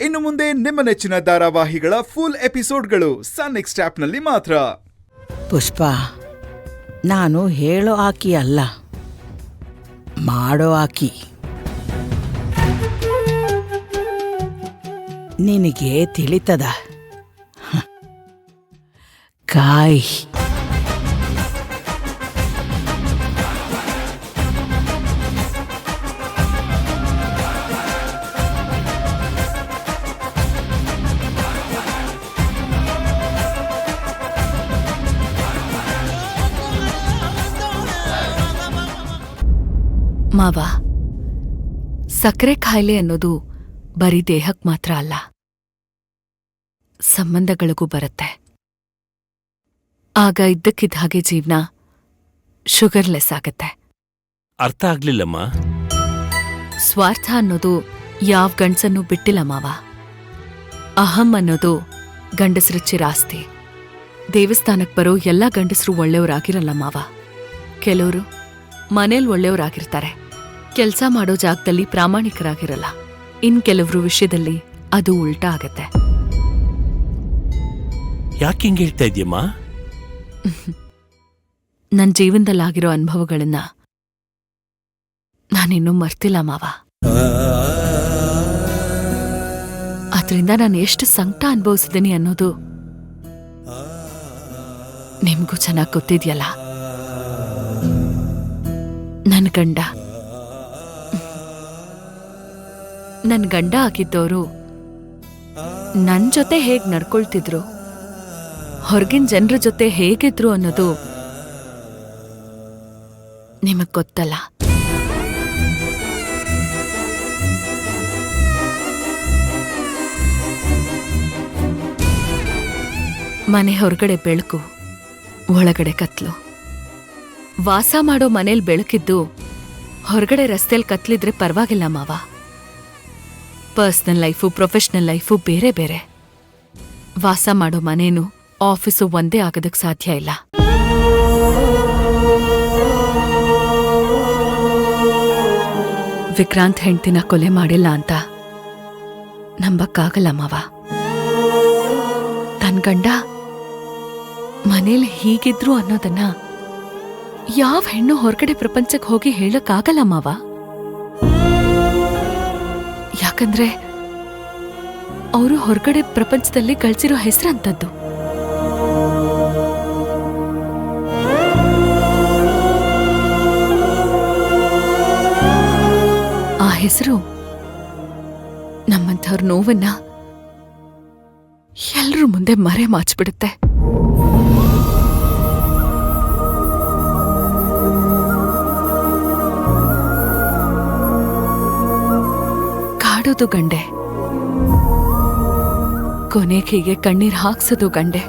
ಇನ್ನು ಮುಂದೆ ನಿಮ್ಮ ನೆಚ್ಚಿನ ಧಾರಾವಾಹಿಗಳ ಫುಲ್ ಎಪಿಸೋಡ್ಗಳು ಸನ್ ನೆಕ್ಸ್ಟ್ ಆಪ್ನಲ್ಲಿ ಮಾತ್ರ. ಪುಷ್ಪ, ನಾನು ಹೇಳೋ ಆಕಿ ಅಲ್ಲ, ಮಾಡೋ ಆಕಿ. ನಿನಗೆ ತಿಳಿತದ. ಕಾಯ್. ಮಾವ, ಸಕ್ಕರೆ ಕಾಯಿಲೆ ಅನ್ನೋದು ಬರೀ ದೇಹಕ್ಕೆ ಮಾತ್ರ ಅಲ್ಲ, ಸಂಬಂಧಗಳಿಗೂ ಬರುತ್ತೆ. ಆಗ ಇದ್ದಕ್ಕಿದ್ದ ಹಾಗೆ ಜೀವನ ಶುಗರ್ಲೆಸ್ ಆಗತ್ತೆ. ಅರ್ಥ ಆಗ್ಲಿಲ್ಲಮ್ಮ. ಸ್ವಾರ್ಥ ಅನ್ನೋದು ಯಾವ ಗಂಡಸನ್ನೂ ಬಿಟ್ಟಿಲ್ಲ ಮಾವ. ಅಹಂ ಅನ್ನೋದು ಗಂಡಸರ ಚಿರಾಸ್ತಿ. ದೇವಸ್ಥಾನಕ್ಕೆ ಬರೋ ಎಲ್ಲ ಗಂಡಸರು ಒಳ್ಳೆಯವರಾಗಿರಲ್ಲ ಮಾವ. ಕೆಲವರು ಮನೇಲಿ ಒಳ್ಳೆಯವರಾಗಿರ್ತಾರೆ, ಕೆಲಸ ಮಾಡೋ ಜಾಗದಲ್ಲಿ ಪ್ರಾಮಾಣಿಕರಾಗಿರಲ್ಲ. ಇನ್ ಕೆಲವ್ರ ವಿಷಯದಲ್ಲಿ ಅದು ಉಲ್ಟಾ ಆಗತ್ತೆ. ಯಾಕೆ ಹಿಂಗೆ ಹೇಳ್ತಾ ಇದೆಯಮ್ಮ? ನನ್ನ ಜೀವನದಲ್ಲಾಗಿರೋ ಅನುಭವಗಳನ್ನ ನಾನಿನ್ನೂ ಮರ್ತಿಲ್ಲ ಮಾವ. ಅದರಿಂದ ನಾನು ಎಷ್ಟು ಸಂಕಟ ಅನುಭವಿಸಿದ್ದೀನಿ ಅನ್ನೋದು ನಿಮ್ಗೂ ಚೆನ್ನಾಗಿ ಗೊತ್ತಿದ್ಯಲ್ಲ. ನನ್ ಗಂಡ ಆಗಿದ್ದವರು ನನ್ ಜೊತೆ ಹೇಗ್ ನಡ್ಕೊಳ್ತಿದ್ರು, ಹೊರಗಿನ ಜನರ ಜೊತೆ ಹೇಗಿದ್ರು ಅನ್ನೋದು ನಿಮಗ್ ಗೊತ್ತಲ್ಲ. ಮನೆ ಹೊರಗಡೆ ಬೆಳಕು, ಒಳಗಡೆ ಕತ್ಲು. ವಾಸ ಮಾಡೋ ಮನೇಲಿ ಬೆಳಕಿದ್ದು ಹೊರಗಡೆ ರಸ್ತೆಯಲ್ಲಿ ಕತ್ಲಿದ್ರೆ ಪರವಾಗಿಲ್ಲ ಮಾವ. ಪರ್ಸನಲ್ ಲೈಫು, ಪ್ರೊಫೆಷನಲ್ ಲೈಫು ಬೇರೆ ಬೇರೆ. ವಾಸ ಮಾಡೋ ಮನೇನು ಆಫೀಸು ಒಂದೇ ಆಗೋದಕ್ಕೆ ಸಾಧ್ಯ ಇಲ್ಲ. ವಿಕ್ರಾಂತ್ ಹೆಂಡ್ತಿನ ಕೊಲೆ ಮಾಡಿಲ್ಲ ಅಂತ ನಂಬಕ್ಕಾಗಲ್ಲ ಮಾವ. ತನ್ ಗಂಡ ಮನೇಲಿ ಹೀಗಿದ್ರು ಅನ್ನೋದನ್ನ ಯಾವ ಹೆಣ್ಣು ಹೊರಗಡೆ ಪ್ರಪಂಚಕ್ಕೆ ಹೋಗಿ ಹೇಳಕ್ಕಾಗಲ್ಲ ಮಾವ. ಯಾಕಂದ್ರೆ ಅವರು ಹೊರಗಡೆ ಪ್ರಪಂಚದಲ್ಲಿ ಗಳಿಸಿರೋ ಹೆಸರಂತದ್ದು. ಆ ಹೆಸರು ನಮ್ಮಂಥವ್ರ ನೋವನ್ನ ಎಲ್ರೂ ಮುಂದೆ ಮರೆ ಮಾಚ್ಬಿಡುತ್ತೆ. ಕಾಡೋದು ಗಂಡೆ, ಕೊನೆಗೆ ಹೀಗೆ ಕಣ್ಣೀರ್ ಹಾಕ್ಸೋದು ಗಂಡೆ.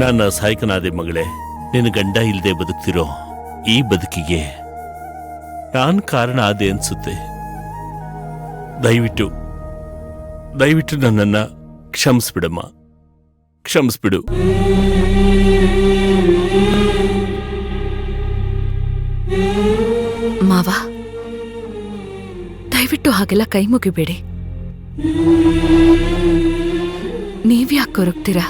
ನನ್ನ ಸಾಯಕನಾದೆ ಮಗಳೇ. ನಿನ್ನ ಗಂಡ ಇಲ್ಲದೆ ಬದುಕ್ತಿರೋ ಈ ಬದುಕಿಗೆ ನಾನ್ ಕಾರಣ ಆದೆ ಅನ್ಸುತ್ತೆ. ದಯವಿಟ್ಟು ದಯವಿಟ್ಟು ನನ್ನನ್ನ ಕ್ಷಮಿಸ್ಬಿಡಮ್ಮ, ಕ್ಷಮಿಸ್ಬಿಡು. ಮಾವ, ದಯವಿಟ್ಟು ಹಾಗೆಲ್ಲ ಕೈ ಮುಗಿಬೇಡಿ. ನೀವ್ಯಾಕೆ ಕೊರಗ್ತೀರಾ?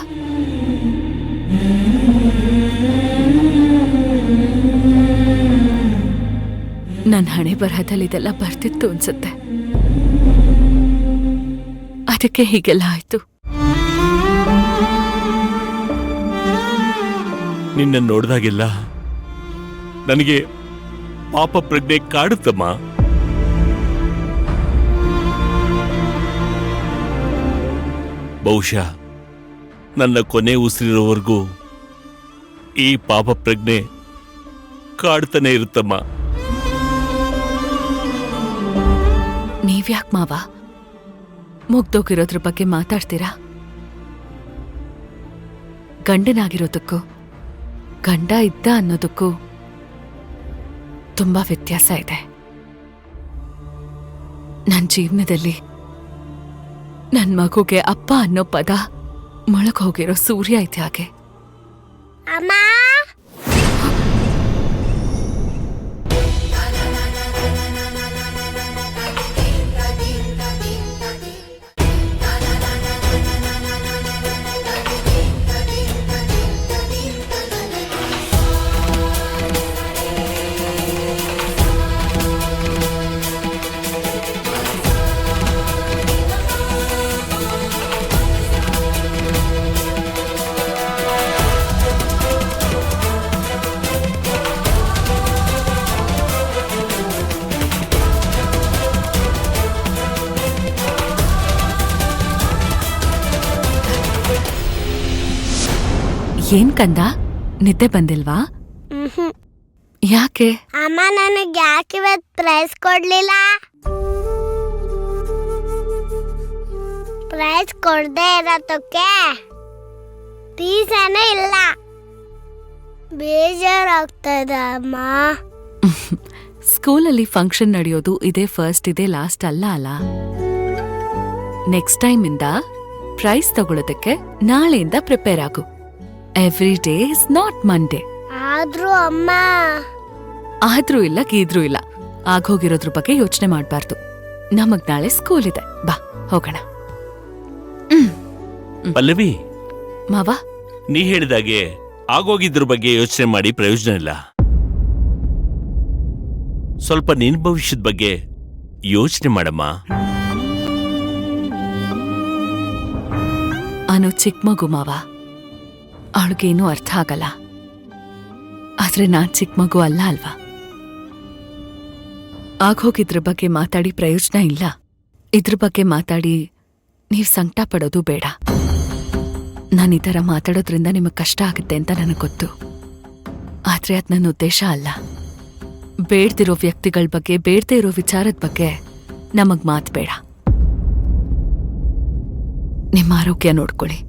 ನನ್ನ ಹಣೆ ಬರಹದಲ್ಲಿ ಇದೆಲ್ಲ ಬರ್ತಿತ್ತು ಅನ್ಸುತ್ತೆ, ಅದಕ್ಕೆ ಹೀಗೆಲ್ಲ ಆಯ್ತು. ನಿನ್ನ ನೋಡ್ದಾಗೆಲ್ಲ ನನಗೆ ಪಾಪ ಪ್ರಜ್ಞೆ ಕಾಡುತ್ತಮ್ಮ. ಬಹುಶಃ ನನ್ನ ಕೊನೆ ಉಸಿರಿರೋವರೆಗೂ ಈ ಪಾಪ ಪ್ರಜ್ಞೆ ಕಾಡ್ತಾನೆ ಇರುತ್ತಮ್ಮ. ನೀವ್ಯಾಕ್ ಮಾವ ಮುಗ್ದೋಗಿರೋದ್ರ ಬಗ್ಗೆ ಮಾತಾಡ್ತೀರಾ? ಗಂಡನಾಗಿರೋದಕ್ಕೂ ಗಂಡ ಇದ್ದ ಅನ್ನೋದಕ್ಕೂ ತುಂಬಾ ವ್ಯತ್ಯಾಸ ಇದೆ. ನನ್ನ ಜೀವನದಲ್ಲಿ ನನ್ ಮಗುಗೆ ಅಪ್ಪ ಅನ್ನೋ ಪದ ಮೊಳಗ್ ಹೋಗಿರೋ ಸೂರ್ಯ ಐತೆ ಹಾಗೆ. ಅಮ್ಮ ಏನ್ ಕಂದ, ನಿದ್ದೆ ಬಂದಿಲ್ವಾ? ಯಾಕೆ? ಅಮ್ಮ ನನಗೆ ಯಾಕೆ ಇವತ್ತು ಪ್ರೈಸ್ ಕೊಡ್ಲಿಲ್ಲ? ಪ್ರೈಸ್ ಕೊಡದೆ ಇರತ್ತಕ್ಕೆ ರೀಸನೇ ಇಲ್ಲ. ಬೇಜಾರಾಗ್ತದ ಅಮ್ಮ. ಸ್ಕೂಲಲ್ಲಿ ಫಂಕ್ಷನ್ ನಡೆಯೋದು ಇದೇ ಫಸ್ಟ್ ಇದೇ ಲಾಸ್ಟ್ ಅಲ್ಲ ಅಲ್ಲ. ನೆಕ್ಸ್ಟ್ ಟೈಮ್ ಇಂದ ಪ್ರೈಸ್ ತಗೊಳ್ಳೋದಕ್ಕೆ ನಾಳೆಯಿಂದ ಪ್ರಿಪೇರ್ ಆಗು. Every day is not Monday. ಆದ್ರೂ ಅಮ್ಮ. ಆದ್ರೂ ಇಲ್ಲ ಗೀದ್ರೂ ಇಲ್ಲ. ಆಗೋಗಿರೋದ್ರ ಬಗ್ಗೆ ಯೋಚನೆ ಮಾಡ್ಬಾರ್ದು. ನಮಗ್ ನಾಳೆ ಸ್ಕೂಲ್ ಇದೆ, ಬಾ ಹೋಗೋಣ. ಪಲ್ಲವಿ, ಮಾವ, ನೀ ಹೇಳಿದಾಗೆ ಆಗೋಗಿದ್ರ ಬಗ್ಗೆ ಯೋಚನೆ ಮಾಡಿ ಪ್ರಯೋಜನ ಇಲ್ಲ. ಸ್ವಲ್ಪ ನಿನ್ ಭವಿಷ್ಯದ ಬಗ್ಗೆ ಯೋಚನೆ ಮಾಡಮ್ಮ. ಅನು ಚಿಕ್ಕ ಮಗು ಮಾವ, ಅವಳಿಗೇನೂ ಅರ್ಥ ಆಗಲ್ಲ. ಆದ್ರೆ ನಾನ್ ಚಿಕ್ಕ ಮಗು ಅಲ್ಲ ಅಲ್ವಾ? ಆಗೋಗಿದ್ರ ಬಗ್ಗೆ ಮಾತಾಡಿ ಪ್ರಯೋಜನ ಇಲ್ಲ. ಇದ್ರ ಬಗ್ಗೆ ಮಾತಾಡಿ ನೀವ್ ಸಂಕಟ ಪಡೋದು ಬೇಡ. ನಾನು ಈ ಥರ ಮಾತಾಡೋದ್ರಿಂದ ನಿಮಗ್ ಕಷ್ಟ ಆಗುತ್ತೆ ಅಂತ ನನಗೆ ಗೊತ್ತು. ಆದ್ರೆ ಅದ್ ನನ್ನ ಉದ್ದೇಶ ಅಲ್ಲ. ಬೇಡ್ದಿರೋ ವ್ಯಕ್ತಿಗಳ ಬಗ್ಗೆ, ಬೇಡ್ದೇ ಇರೋ ವಿಚಾರದ ಬಗ್ಗೆ ನಮಗ್ ಮಾತು ಬೇಡ. ನಿಮ್ಮ ಆರೋಗ್ಯ ನೋಡ್ಕೊಳ್ಳಿ.